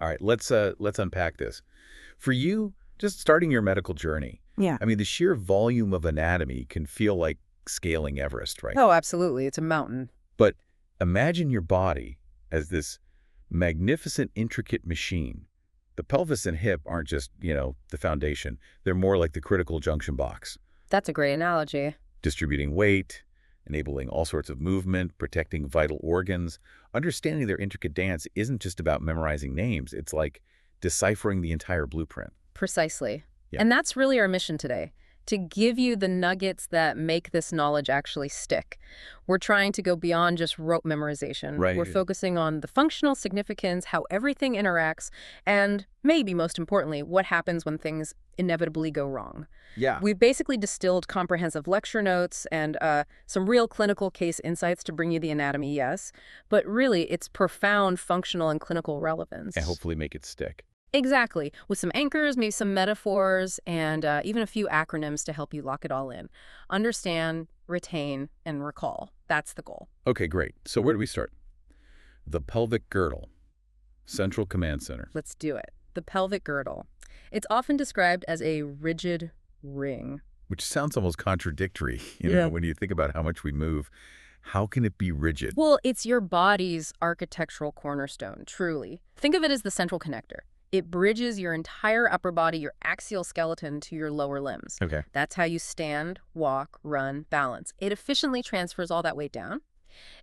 All right, let's unpack this. For you, just starting your medical journey, Yeah. I mean, the sheer volume of anatomy can feel like scaling Everest, right? Oh, absolutely. It's a mountain. But imagine your body as this magnificent, intricate machine. The pelvis and hip aren't just, the foundation. They're more like the critical junction box, That's a great analogy. distributing weight, enabling all sorts of movement, protecting vital organs. Understanding their intricate dance isn't just about memorizing names. It's like deciphering the entire blueprint. Precisely. Yeah. And that's really our mission today, to give you the nuggets that make this knowledge actually stick. We're trying to go beyond just rote memorization. Right. We're focusing on the functional significance, how everything interacts, and maybe most importantly, what happens when things inevitably go wrong. Yeah. We've basically distilled comprehensive lecture notes and some real clinical case insights to bring you the anatomy, yes, but really it's profound functional and clinical relevance. And hopefully make it stick. Exactly, with some anchors, maybe some metaphors, and even a few acronyms to help you lock it all in. Understand, retain, and recall. That's the goal. Okay, great. So where do we start? The pelvic girdle, central command center. Let's do it. The pelvic girdle. It's often described as a rigid ring. Which sounds almost contradictory, Yeah. when you think about how much we move. How can it be rigid? Well, it's your body's architectural cornerstone, truly. Think of it as the central connector. It bridges your entire upper body, your axial skeleton, to your lower limbs. Okay. That's how you stand, walk, run, balance. It efficiently transfers all that weight down.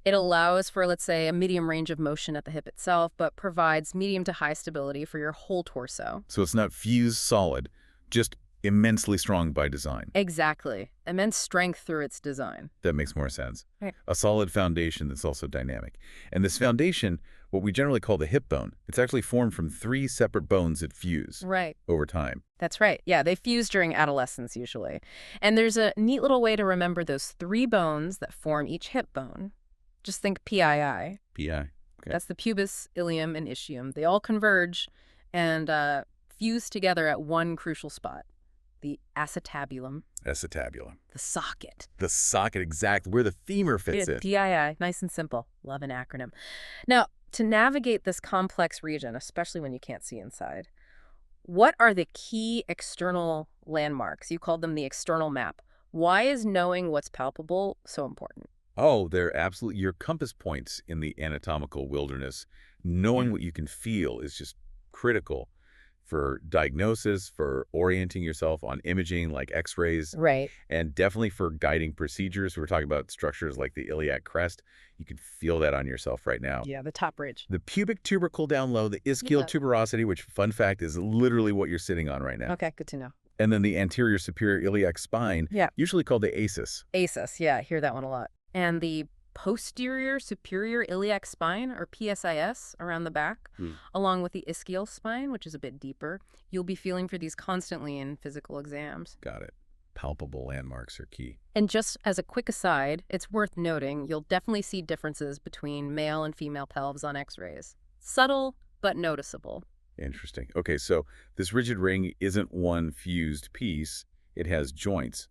It allows for, let's say, a medium range of motion at the hip itself, but provides medium to high stability for your whole torso. So it's not fused solid, just immensely strong by design. Exactly. Immense strength through its design. That makes more sense. Right. A solid foundation that's also dynamic. And this foundation, what we generally call the hip bone, it's actually formed from 3 separate bones that fuse Right. over time. That's right. Yeah, they fuse during adolescence usually. And there's a neat little way to remember those 3 bones that form each hip bone. Just think PII. PI. Okay. That's the pubis, ilium, and ischium. They all converge and fuse together at one crucial spot. The acetabulum, Acetabulum. the socket. The socket, exactly, where the femur fits in. PII, nice and simple. Love an acronym. Now, to navigate this complex region, especially when you can't see inside, what are the key external landmarks? You called them the external map. Why is knowing what's palpable so important? Oh, they're absolutely your compass points in the anatomical wilderness. Knowing what you can feel is just critical for diagnosis, for orienting yourself on imaging like x-rays, Right. and definitely for guiding procedures. We're talking about structures like the iliac crest. You can feel that on yourself right now. Yeah, the top ridge. The pubic tubercle down low, the ischial Yeah. tuberosity, which, fun fact, is literally what you're sitting on right now. Okay, good to know. And then the anterior superior iliac spine, Yeah. usually called the ASIS. ASIS, yeah, I hear that one a lot. And the posterior superior iliac spine, or PSIS, around the back, along with the ischial spine, which is a bit deeper. You'll be feeling for these constantly in physical exams. Got it. Palpable landmarks are key. And just as a quick aside, it's worth noting you'll definitely see differences between male and female pelves on x-rays. Subtle, but noticeable. Interesting. Okay, so this rigid ring isn't one fused piece. It has joints.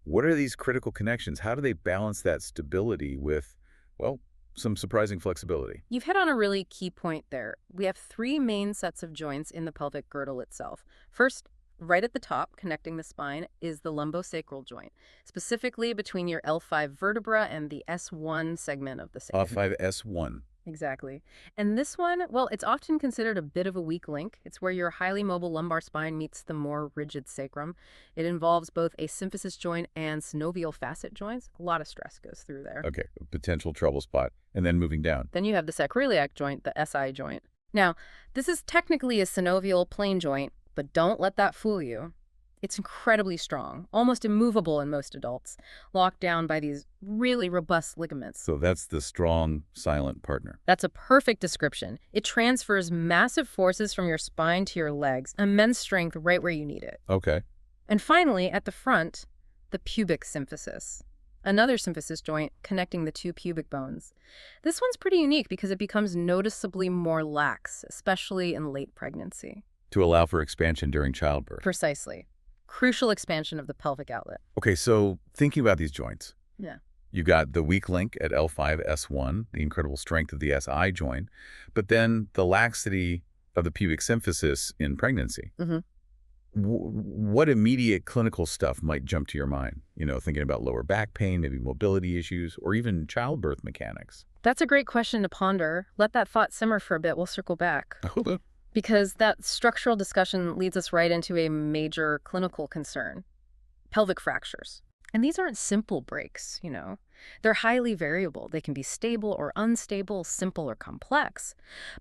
What are these critical connections? How do they balance that stability with, well, some surprising flexibility? You've hit on a really key point there. We have 3 main sets of joints in the pelvic girdle itself. First, right at the top, connecting the spine, is the lumbosacral joint, specifically between your L5 vertebra and the S1 segment of the sacrum. L5S1. Exactly. And this one, well, it's often considered a bit of a weak link. It's where your highly mobile lumbar spine meets the more rigid sacrum. It involves both a symphysis joint and synovial facet joints. A lot of stress goes through there. Okay, a potential trouble spot. And then moving down. Then you have the sacroiliac joint, the SI joint. Now, this is technically a synovial plane joint, but don't let that fool you. It's incredibly strong, almost immovable in most adults, locked down by these really robust ligaments. So that's the strong, silent partner. That's a perfect description. It transfers massive forces from your spine to your legs, immense strength right where you need it. Okay. And finally, at the front, the pubic symphysis, another symphysis joint connecting the 2 pubic bones. This one's pretty unique because it becomes noticeably more lax, especially in late pregnancy. To allow for expansion during childbirth. Precisely. Crucial expansion of the pelvic outlet. Okay, so thinking about these joints. Yeah. You got the weak link at L5S1, the incredible strength of the SI joint, but then the laxity of the pubic symphysis in pregnancy. Hmm. What immediate clinical stuff might jump to your mind? Thinking about lower back pain, maybe mobility issues, or even childbirth mechanics. That's a great question to ponder. Let that thought simmer for a bit. We'll circle back. Hold on. Because that structural discussion leads us right into a major clinical concern: pelvic fractures. And these aren't simple breaks, They're highly variable. They can be stable or unstable, simple or complex.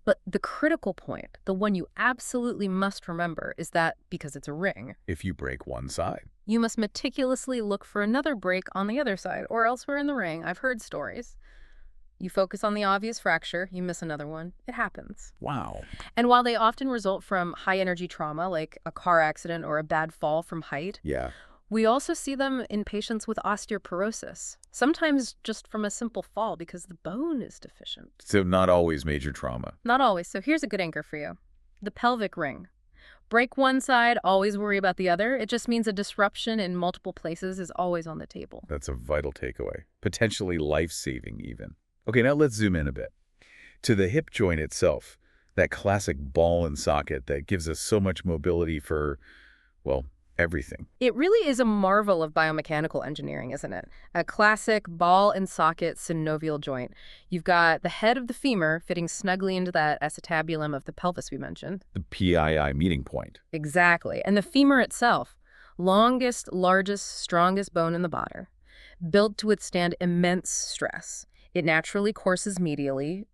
But the critical point, the one you absolutely must remember, is that because it's a ring, If you break one side. you must meticulously look for another break on the other side or elsewhere in the ring. I've heard stories. You focus on the obvious fracture, you miss another one. It happens. Wow. And while they often result from high-energy trauma, like a car accident or a bad fall from height, Yeah. we also see them in patients with osteoporosis, sometimes just from a simple fall because the bone is deficient. So not always major trauma. Not always. So here's a good anchor for you. The pelvic ring. Break one side, always worry about the other. It just means a disruption in multiple places is always on the table. That's a vital takeaway. Potentially life-saving even. Okay, now let's zoom in a bit. To the hip joint itself, that classic ball and socket that gives us so much mobility for, well, everything. It really is a marvel of biomechanical engineering, isn't it? A classic ball and socket synovial joint. You've got the head of the femur fitting snugly into that acetabulum of the pelvis we mentioned. The PII meeting point. Exactly. And the femur itself, longest, largest, strongest bone in the body, built to withstand immense stress. It naturally courses medially,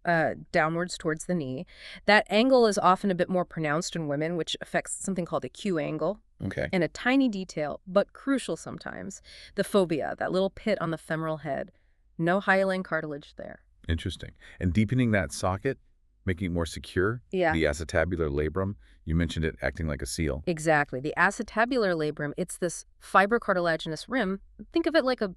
downwards towards the knee. That angle is often a bit more pronounced in women, which affects something called a Q angle. Okay. And a tiny detail, but crucial sometimes, the fovea, that little pit on the femoral head. No hyaline cartilage there. Interesting. And deepening that socket, making it more secure? Yeah. The acetabular labrum, you mentioned it acting like a seal. Exactly. The acetabular labrum, it's this fibrocartilaginous rim. Think of it like a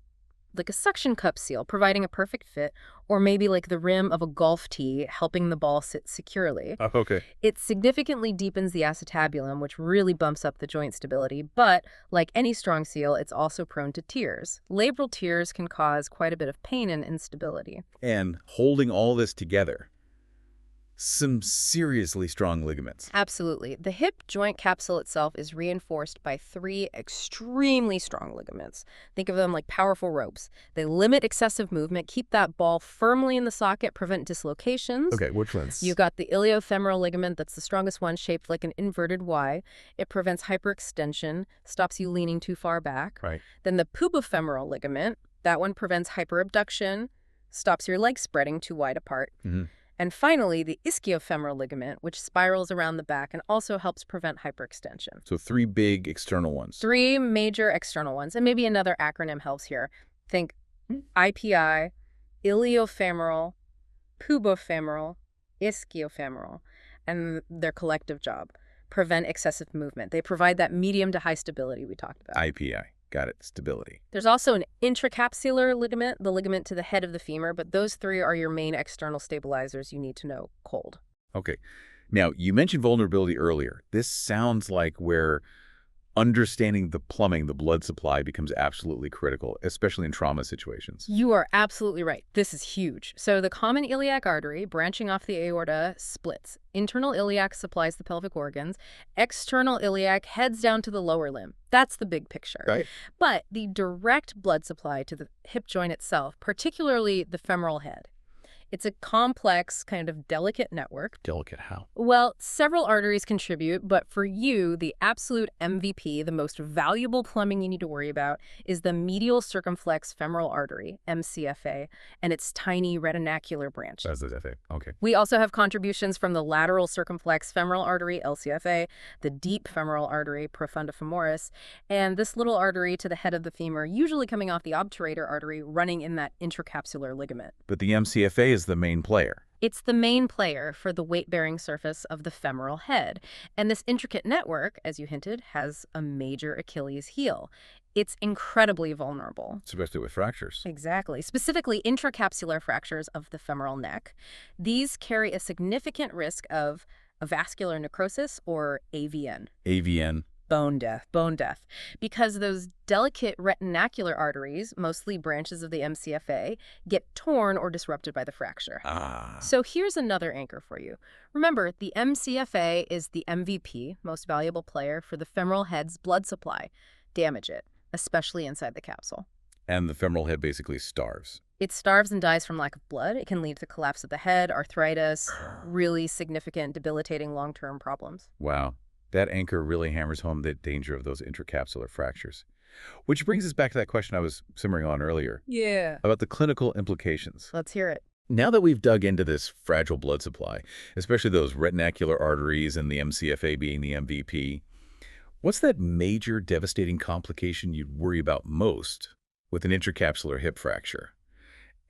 suction cup seal, providing a perfect fit, or maybe like the rim of a golf tee, helping the ball sit securely. Oh, okay. It significantly deepens the acetabulum, which really bumps up the joint stability, but like any strong seal, it's also prone to tears. Labral tears can cause quite a bit of pain and instability. And holding all this together, some seriously strong ligaments. Absolutely. The hip joint capsule itself is reinforced by 3 extremely strong ligaments. Think of them like powerful ropes. They limit excessive movement, keep that ball firmly in the socket, prevent dislocations. Okay, which ones? You've got the iliofemoral ligament, that's the strongest one, shaped like an inverted Y. It prevents hyperextension, stops you leaning too far back. Right. Then the pubofemoral ligament, that one prevents hyperabduction, stops your legs spreading too wide apart. Mm-hmm. And finally, the ischiofemoral ligament, which spirals around the back and also helps prevent hyperextension. So 3 big external ones. 3 major external ones. And maybe another acronym helps here. Think IPI, iliofemoral, pubofemoral, ischiofemoral, and their collective job: prevent excessive movement. They provide that medium to high stability we talked about. IPI. Got it. Stability. There's also an intracapsular ligament, the ligament to the head of the femur, but those 3 are your main external stabilizers you need to know cold. Okay. Now, you mentioned vulnerability earlier. This sounds like where understanding the plumbing, the blood supply, becomes absolutely critical, especially in trauma situations. You are absolutely right. This is huge. So the common iliac artery, branching off the aorta, splits. Internal iliac supplies the pelvic organs. External iliac heads down to the lower limb. That's the big picture. Right. But the direct blood supply to the hip joint itself, particularly the femoral head, it's a complex, kind of delicate network. Delicate how? Well, several arteries contribute, but for you, the absolute MVP, the most valuable plumbing you need to worry about, is the medial circumflex femoral artery, MCFA, and its tiny retinacular branch. That's the FA. Okay. We also have contributions from the lateral circumflex femoral artery, LCFA, the deep femoral artery, profunda femoris, and this little artery to the head of the femur, usually coming off the obturator artery, running in that intracapsular ligament. But the MCFA is the main player. It's the main player for the weight-bearing surface of the femoral head. And this intricate network, as you hinted, has a major Achilles heel. It's incredibly vulnerable. Especially with fractures. Exactly. Specifically, intracapsular fractures of the femoral neck. These carry a significant risk of avascular necrosis, or AVN. AVN. bone death, because those delicate retinacular arteries, mostly branches of the MCFA, get torn or disrupted by the fracture. Ah, So here's another anchor for you. Remember, the MCFA is the MVP, most valuable player, for the femoral head's blood supply. Damage it, especially inside the capsule. and the femoral head basically starves. It starves and dies from lack of blood. It can lead to collapse of the head, arthritis, really significant, debilitating long-term problems. Wow. That anchor really hammers home the danger of those intracapsular fractures. Which brings us back to that question I was simmering on earlier Yeah. about the clinical implications. Let's hear it. Now that we've dug into this fragile blood supply, especially those retinacular arteries and the MCFA being the MVP, what's that major devastating complication you'd worry about most with an intracapsular hip fracture?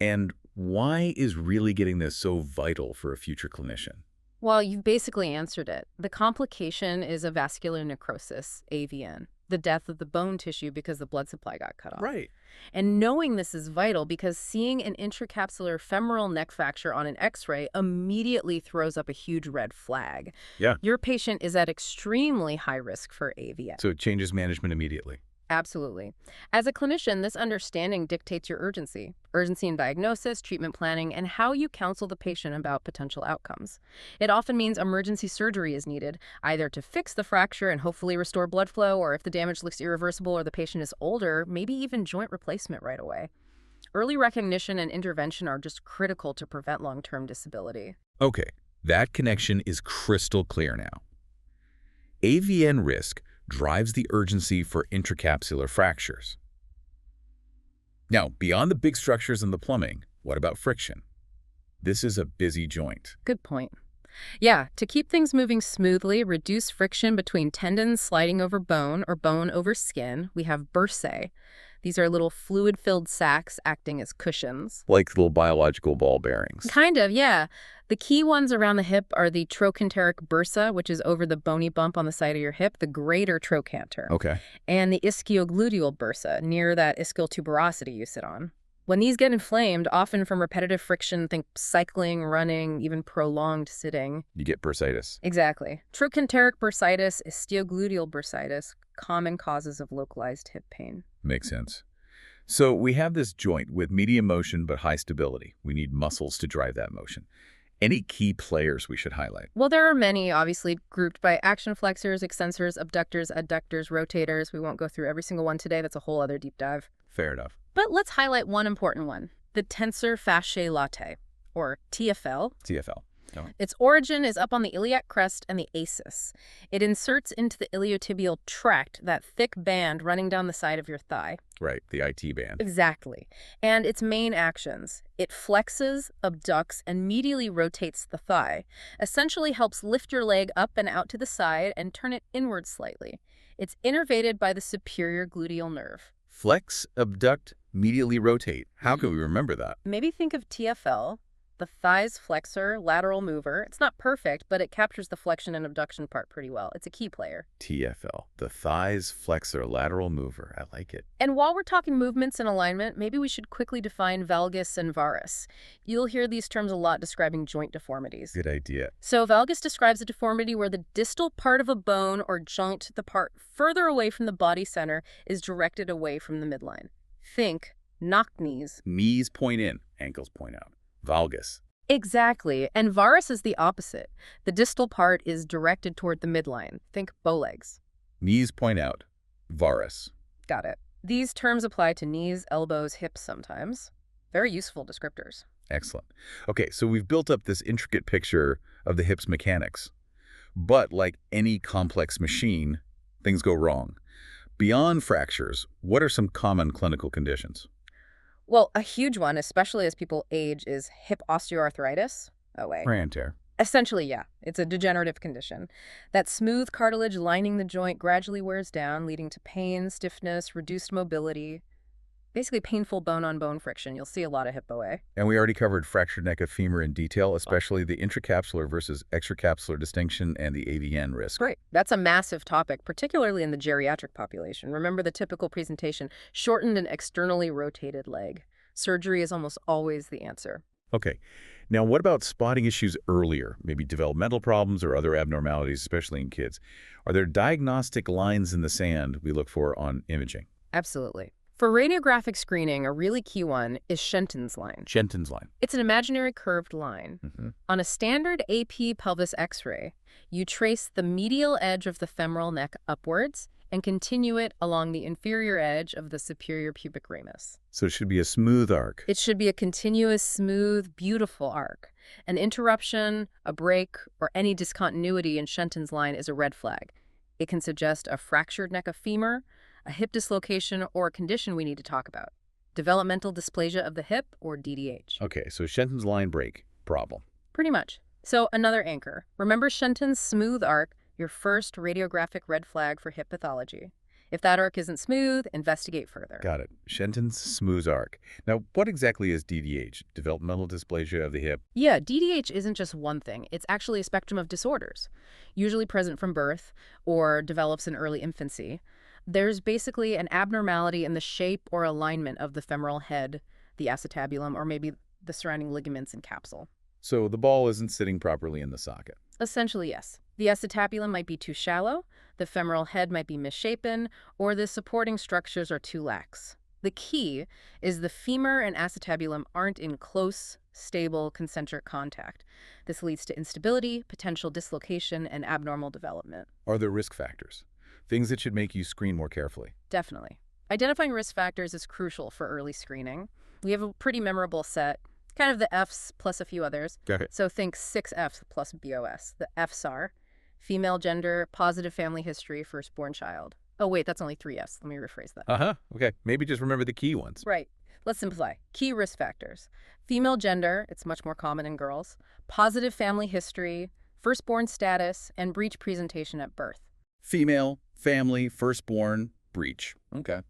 And why is really getting this so vital for a future clinician? Well, you've basically answered it. The complication is avascular necrosis, AVN, the death of the bone tissue because the blood supply got cut off. Right. And knowing this is vital because seeing an intracapsular femoral neck fracture on an X-ray immediately throws up a huge red flag. Yeah. Your patient is at extremely high risk for AVN. So it changes management immediately. Absolutely. As a clinician, this understanding dictates your urgency. Urgency in diagnosis, treatment planning, and how you counsel the patient about potential outcomes. It often means emergency surgery is needed, either to fix the fracture and hopefully restore blood flow, or if the damage looks irreversible or the patient is older, maybe even joint replacement right away. Early recognition and intervention are just critical to prevent long-term disability. Okay, that connection is crystal clear now. AVN risk drives the urgency for intracapsular fractures. Now, beyond the big structures and the plumbing, what about friction? This is a busy joint. Good point. Yeah, to keep things moving smoothly, reduce friction between tendons sliding over bone or bone over skin, we have bursae. These are little fluid-filled sacs acting as cushions. Like little biological ball bearings. Kind of, yeah. The key ones around the hip are the trochanteric bursa, which is over the bony bump on the side of your hip, the greater trochanter, Okay. and the ischiogluteal bursa, near that ischial tuberosity you sit on. When these get inflamed, often from repetitive friction, think cycling, running, even prolonged sitting. You get bursitis. Exactly. Trochanteric bursitis, ischiogluteal bursitis, common causes of localized hip pain. Makes sense. So we have this joint with medium motion but high stability. We need muscles to drive that motion. Any key players we should highlight? Well, there are many, obviously, grouped by action flexors, extensors, abductors, adductors, rotators. We won't go through every single one today. That's a whole other deep dive. Fair enough. But let's highlight one important one, the tensor fasciae latae, or TFL. TFL. Its origin is up on the iliac crest and the asis. It inserts into the iliotibial tract, that thick band running down the side of your thigh. Right, the IT band. Exactly. And its main actions: it flexes, abducts, and medially rotates the thigh. Essentially helps lift your leg up and out to the side and turn it inward slightly. It's innervated by the superior gluteal nerve. Flex, abduct, medially rotate. How can we remember that? Maybe think of TFL, the thigh's flexor, lateral mover. It's not perfect, but it captures the flexion and abduction part pretty well. It's a key player. TFL, the thigh's flexor lateral mover. I like it. And while we're talking movements and alignment, maybe we should quickly define valgus and varus. You'll hear these terms a lot describing joint deformities. Good idea. So valgus describes a deformity where the distal part of a bone or joint, the part further away from the body center, is directed away from the midline. Think knock knees. Knees point in, ankles point out. Valgus. Exactly. And varus is the opposite. The distal part is directed toward the midline. Think bow legs. Knees point out. Varus. Got it. These terms apply to knees, elbows, hips sometimes. Very useful descriptors. Excellent. Okay, so we've built up this intricate picture of the hip's mechanics. But like any complex machine, things go wrong. Beyond fractures, what are some common clinical conditions? Well, a huge one, especially as people age, is hip osteoarthritis. Wear and tear. Essentially, yeah. It's a degenerative condition. That smooth cartilage lining the joint gradually wears down, leading to pain, stiffness, reduced mobility. Basically painful bone-on-bone friction. You'll see a lot of hip OA. And we already covered fractured neck of femur in detail, especially the intracapsular versus extracapsular distinction and the AVN risk. Great. That's a massive topic, particularly in the geriatric population. Remember the typical presentation: shortened and externally rotated leg. Surgery is almost always the answer. Okay. Now, what about spotting issues earlier, maybe developmental problems or other abnormalities, especially in kids? Are there diagnostic lines in the sand we look for on imaging? Absolutely. For radiographic screening, a really key one is Shenton's line. Shenton's line. It's an imaginary curved line. On a standard AP pelvis X-ray, you trace the medial edge of the femoral neck upwards and continue it along the inferior edge of the superior pubic ramus. So it should be a smooth arc. It should be a continuous, smooth, beautiful arc. An interruption, a break, or any discontinuity in Shenton's line is a red flag. It can suggest a fractured neck of femur, a hip dislocation, or a condition we need to talk about. Developmental dysplasia of the hip, or DDH. Okay, so Shenton's line break, problem. Pretty much. So another anchor. Remember Shenton's smooth arc, your first radiographic red flag for hip pathology. If that arc isn't smooth, investigate further. Got it. Shenton's smooth arc. Now, what exactly is DDH? Developmental dysplasia of the hip? Yeah, DDH isn't just one thing. It's actually a spectrum of disorders, usually present from birth or develops in early infancy. There's basically an abnormality in the shape or alignment of the femoral head, the acetabulum, or maybe the surrounding ligaments and capsule. So the ball isn't sitting properly in the socket. Essentially, yes. The acetabulum might be too shallow, the femoral head might be misshapen, or the supporting structures are too lax. The key is the femur and acetabulum aren't in close, stable, concentric contact. This leads to instability, potential dislocation, and abnormal development. Are there risk factors? Things that should make you screen more carefully? Definitely. Identifying risk factors is crucial for early screening. We have a pretty memorable set, kind of the Fs plus a few others. Got it. So think 6 Fs plus BOS. The Fs are female gender, positive family history, firstborn child. Oh, wait, that's only 3 Fs. Let me rephrase that. Uh-huh. Okay. Maybe just remember the key ones. Right. Let's simplify. Key risk factors. Female gender, it's much more common in girls. Positive family history, firstborn status, and breech presentation at birth. Female, family, firstborn, breech. Okay.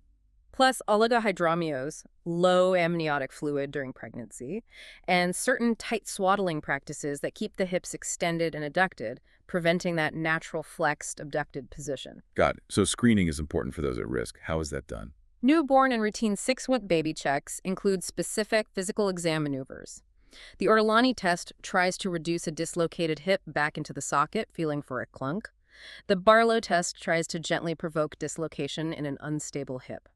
Plus oligohydramnios, low amniotic fluid during pregnancy, and certain tight swaddling practices that keep the hips extended and adducted, preventing that natural flexed abducted position. Got it. So screening is important for those at risk. How is that done? Newborn and routine 6-week baby checks include specific physical exam maneuvers. The Ortolani test tries to reduce a dislocated hip back into the socket, feeling for a clunk. The Barlow test tries to gently provoke dislocation in an unstable hip.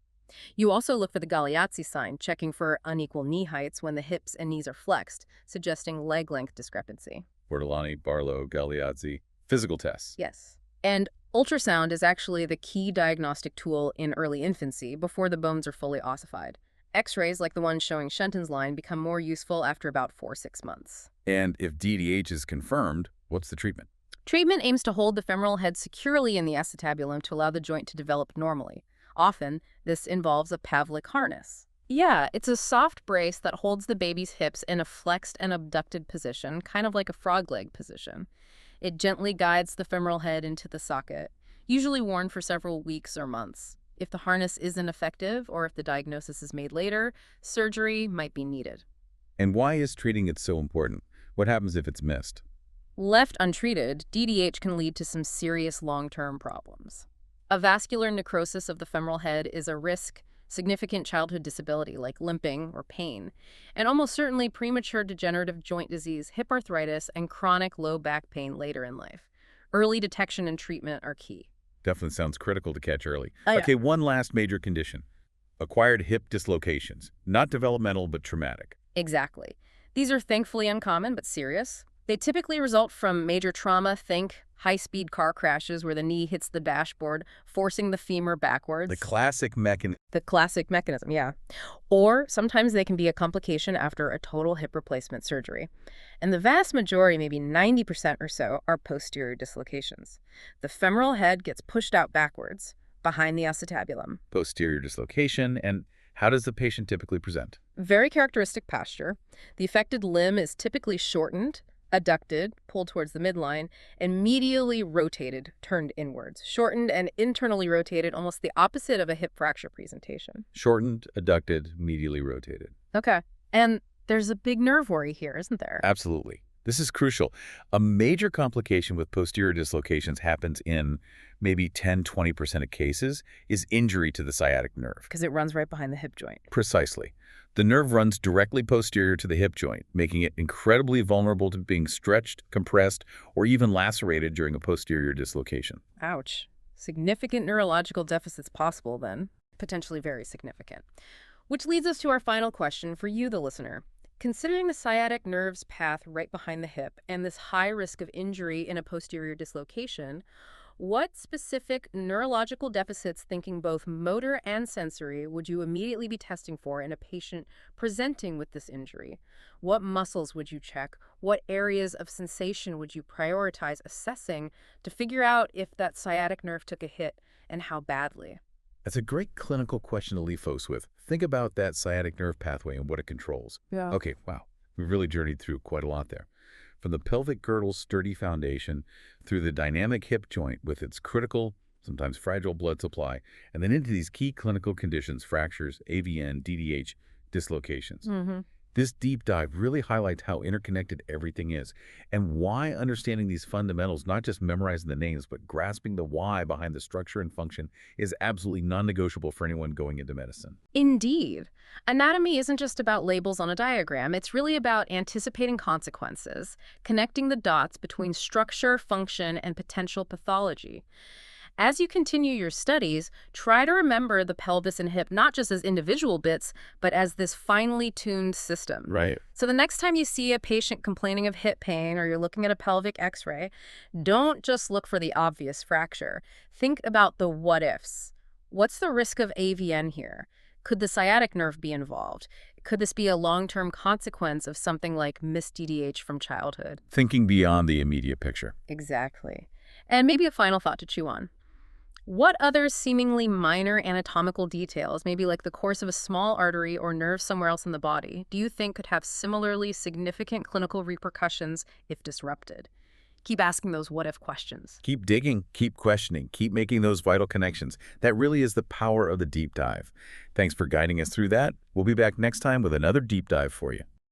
You also look for the Galeazzi sign, checking for unequal knee heights when the hips and knees are flexed, suggesting leg length discrepancy. Ortolani, Barlow, Galeazzi, physical tests. Yes. And ultrasound is actually the key diagnostic tool in early infancy before the bones are fully ossified. X-rays, like the one showing Shenton's line, become more useful after about 4-6 months. And if DDH is confirmed, what's the treatment? Treatment aims to hold the femoral head securely in the acetabulum to allow the joint to develop normally. Often, this involves a Pavlik harness. Yeah, it's a soft brace that holds the baby's hips in a flexed and abducted position, kind of like a frog leg position. It gently guides the femoral head into the socket, usually worn for several weeks or months. If the harness isn't effective, or if the diagnosis is made later, surgery might be needed. And why is treating it so important? What happens if it's missed? Left untreated, DDH can lead to some serious long-term problems. Avascular necrosis of the femoral head is a risk, significant childhood disability like limping or pain, and almost certainly premature degenerative joint disease, hip arthritis, and chronic low back pain later in life. Early detection and treatment are key. Definitely sounds critical to catch early. Oh, yeah. Okay, one last major condition. Acquired hip dislocations. Not developmental, but traumatic. Exactly. These are thankfully uncommon but serious. They typically result from major trauma, think high-speed car crashes where the knee hits the dashboard, forcing the femur backwards. The classic mechanism. The classic mechanism, yeah. Or sometimes they can be a complication after a total hip replacement surgery. And the vast majority, maybe 90% or so, are posterior dislocations. The femoral head gets pushed out backwards, behind the acetabulum. Posterior dislocation. And how does the patient typically present? Very characteristic posture. The affected limb is typically shortened, adducted, pulled towards the midline, and medially rotated, turned inwards. Shortened and internally rotated, almost the opposite of a hip fracture presentation. Shortened, adducted, medially rotated. Okay. And there's a big nerve worry here, isn't there? Absolutely. This is crucial. A major complication with posterior dislocations happens in maybe 10–20% of cases is injury to the sciatic nerve. Because it runs right behind the hip joint. Precisely. The nerve runs directly posterior to the hip joint, making it incredibly vulnerable to being stretched, compressed, or even lacerated during a posterior dislocation. Ouch. Significant neurological deficits possible then. Potentially very significant. Which leads us to our final question for you, the listener. Considering the sciatic nerve's path right behind the hip and this high risk of injury in a posterior dislocation, what specific neurological deficits, thinking both motor and sensory, would you immediately be testing for in a patient presenting with this injury? What muscles would you check? What areas of sensation would you prioritize assessing to figure out if that sciatic nerve took a hit and how badly? That's a great clinical question to leave folks with. Think about that sciatic nerve pathway and what it controls. Yeah. Okay, wow. We've really journeyed through quite a lot there. From the pelvic girdle's sturdy foundation through the dynamic hip joint with its critical, sometimes fragile blood supply, and then into these key clinical conditions, fractures, AVN, DDH, dislocations. This deep dive really highlights how interconnected everything is and why understanding these fundamentals, not just memorizing the names, but grasping the why behind the structure and function is absolutely non-negotiable for anyone going into medicine. Indeed. Anatomy isn't just about labels on a diagram. It's really about anticipating consequences, connecting the dots between structure, function, and potential pathology. As you continue your studies, try to remember the pelvis and hip not just as individual bits, but as this finely tuned system. Right. So the next time you see a patient complaining of hip pain or you're looking at a pelvic x-ray, don't just look for the obvious fracture. Think about the what ifs. What's the risk of AVN here? Could the sciatic nerve be involved? Could this be a long-term consequence of something like missed DDH from childhood? Thinking beyond the immediate picture. Exactly. And maybe a final thought to chew on. What other seemingly minor anatomical details, maybe like the course of a small artery or nerve somewhere else in the body, do you think could have similarly significant clinical repercussions if disrupted? Keep asking those what-if questions. Keep digging, keep questioning, keep making those vital connections. That really is the power of the deep dive. Thanks for guiding us through that. We'll be back next time with another deep dive for you.